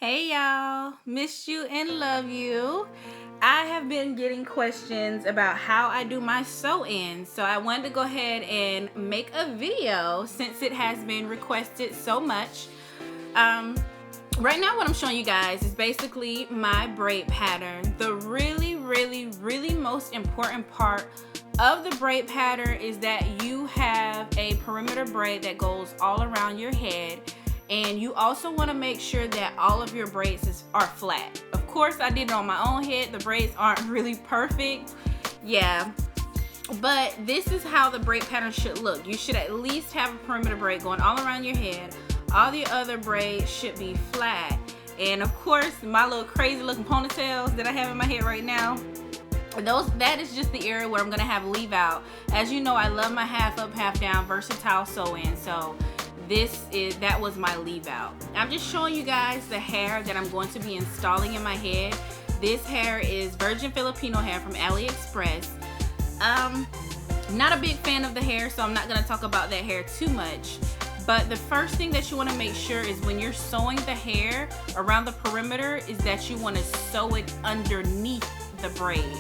Hey y'all, miss you and love you. I have been getting questions about how I do my sew-in, so I wanted to go ahead and make a video since it has been requested so much. Right now what I'm showing you guys is basically my braid pattern. The really most important part of the braid pattern is that you have a perimeter braid that goes all around your head, and you also want to make sure that all of your braids are flat. Of course, I did it on my own head. The braids aren't really perfect, yeah, but this is how the braid pattern should look. You should at least have a perimeter braid going all around your head. All the other braids should be flat. And of course, my little crazy looking ponytails that I have in my head right now, that is just the area where I'm gonna have leave out. As you know, I love my half up, half down versatile sew-in, so that was my leave out. I'm just showing you guys the hair that I'm going to be installing in my head. This hair is virgin Filipino hair from AliExpress. Not a big fan of the hair, so I'm not gonna talk about that hair too much. But the first thing that you want to make sure is when you're sewing the hair around the perimeter is that you want to sew it underneath the braid.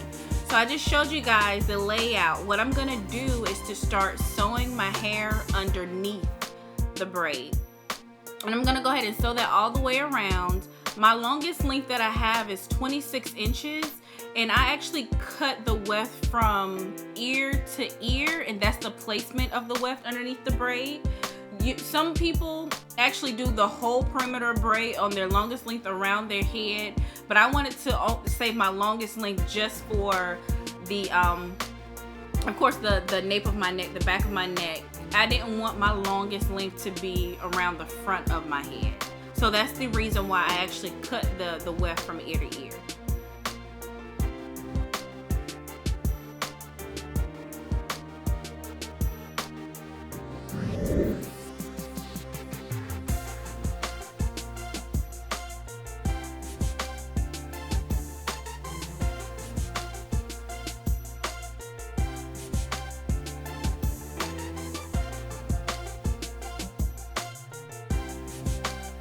So I just showed you guys the layout. What I'm gonna do is to start sewing my hair underneath the braid, and I'm gonna go ahead and sew that all the way around. My longest length that I have is 26 inches, and I actually cut the weft from ear to ear, and that's the placement of the weft underneath the braid. Some people actually do the whole perimeter braid on their longest length around their head, but I wanted to save my longest length just for the of course the nape of my neck, the back of my neck. I didn't want my longest length to be around the front of my head, so that's the reason why I actually cut the weft from ear to ear.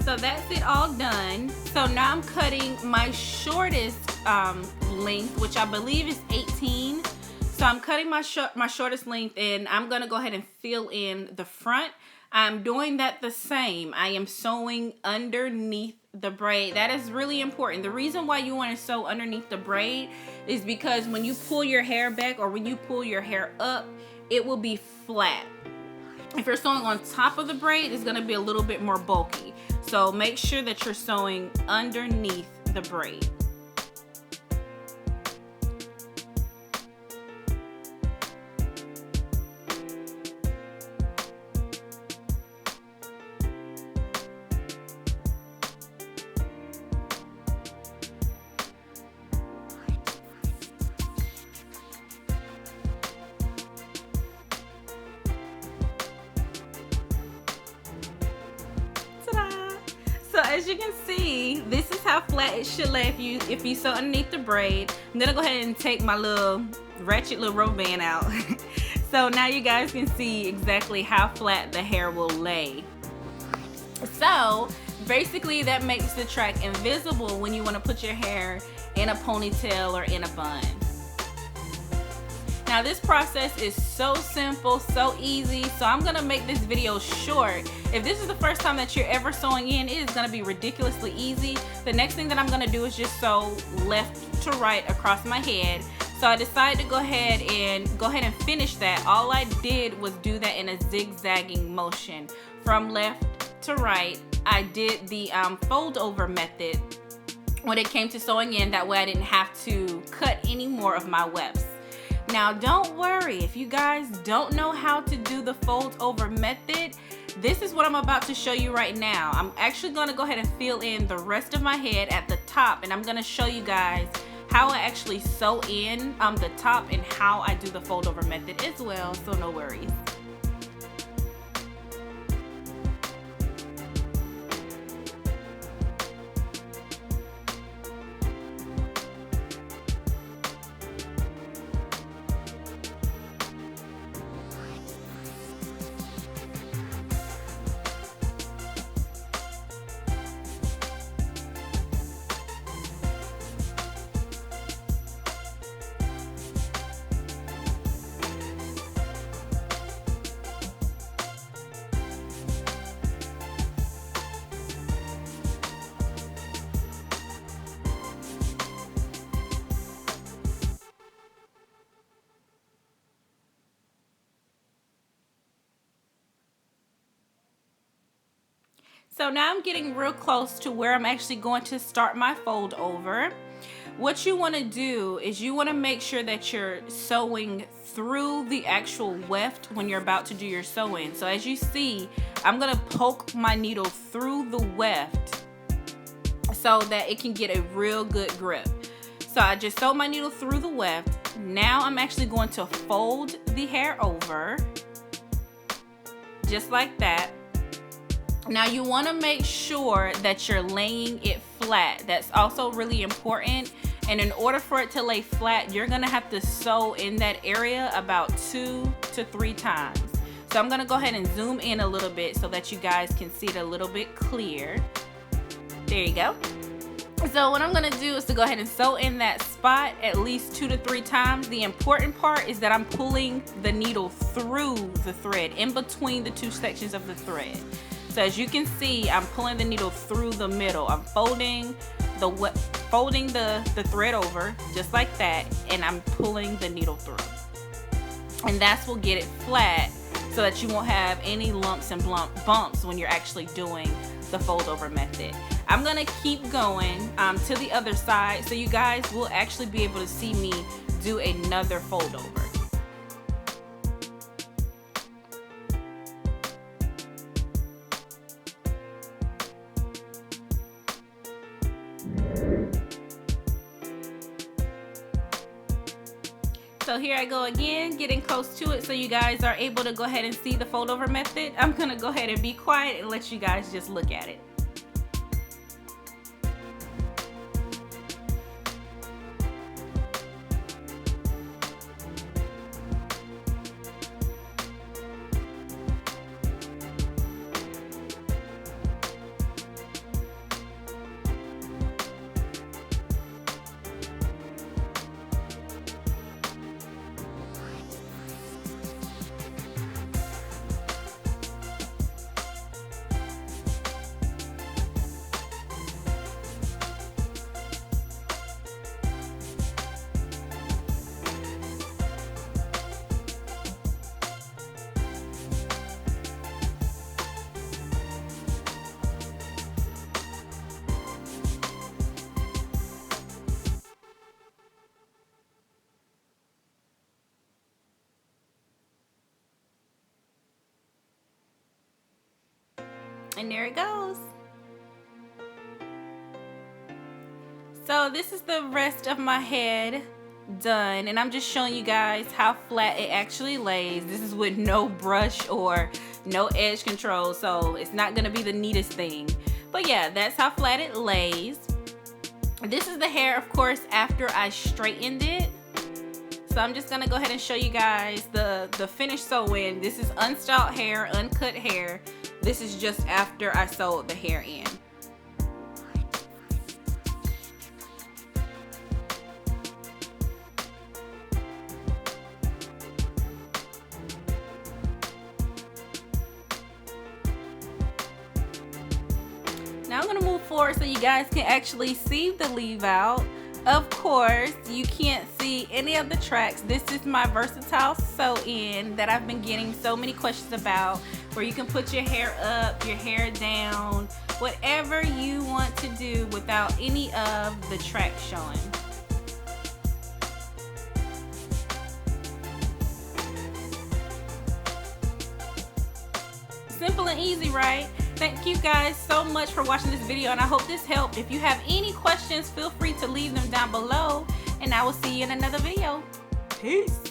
So that's it all done. So now I'm cutting my shortest length, which I believe is 18. So I'm cutting my shortest length, and I'm gonna go ahead and fill in the front. I'm doing that the same. I am sewing underneath the braid. That is really important. The reason why you want to sew underneath the braid is because when you pull your hair back or when you pull your hair up, it will be flat. If you're sewing on top of the braid, it's gonna be a little bit more bulky. So make sure that you're sewing underneath the braid. So as you can see, this is how flat it should lay if you sew underneath the braid. I'm gonna go ahead and take my little ratchet little rubber band out. So now you guys can see exactly how flat the hair will lay. So basically that makes the track invisible when you want to put your hair in a ponytail or in a bun. Now this process is so simple, so easy, so I'm gonna make this video short. If this is the first time that you're ever sewing in, it is gonna be ridiculously easy. The next thing that I'm gonna do is just sew left to right across my head. So I decided to go ahead and finish that. All I did was do that in a zigzagging motion. From left to right, I did the fold over method when it came to sewing in. That way I didn't have to cut any more of my wefts. Now don't worry, if you guys don't know how to do the fold over method, this is what I'm about to show you right now. I'm actually gonna go ahead and fill in the rest of my head at the top, and I'm gonna show you guys how I actually sew in the top and how I do the fold over method as well, so no worries. So now I'm getting real close to where I'm actually going to start my fold over. What you want to do is you want to make sure that you're sewing through the actual weft when you're about to do your sew-in. So as you see, I'm going to poke my needle through the weft so that it can get a real good grip. So I just sewed my needle through the weft. Now I'm actually going to fold the hair over, just like that. Now you want to make sure that you're laying it flat. That's also really important. And in order for it to lay flat, you're going to have to sew in that area about 2 to 3 times. So I'm going to go ahead and zoom in a little bit so that you guys can see it a little bit clear. There you go. So what I'm going to do is to go ahead and sew in that spot at least 2 to 3 times. The important part is that I'm pulling the needle through the thread, in between the 2 sections of the thread. So as you can see, I'm pulling the needle through the middle. I'm folding the thread over just like that, and I'm pulling the needle through. And that's what get it flat so that you won't have any lumps and bumps when you're actually doing the fold over method. I'm gonna keep going to the other side so you guys will actually be able to see me do another fold over. So here I go again, getting close to it so you guys are able to go ahead and see the fold over method. I'm gonna go ahead and be quiet and let you guys just look at it. And there it goes. So this is the rest of my head done, and I'm just showing you guys how flat it actually lays. This is with no brush or no edge control, so it's not gonna be the neatest thing. But yeah, that's how flat it lays. This is the hair, of course, after I straightened it. So I'm just gonna go ahead and show you guys the finished sew-in. This is unstyled hair, uncut hair. This is just after I sewed the hair in. Now I'm gonna move forward so you guys can actually see the leave out. Of course, you can't see any of the tracks. This is my versatile sew-in that I've been getting so many questions about, where you can put your hair up, your hair down, whatever you want to do without any of the tracks showing. Simple and easy, right? Thank you guys so much for watching this video, and I hope this helped. If you have any questions, feel free to leave them down below, and I will see you in another video. Peace.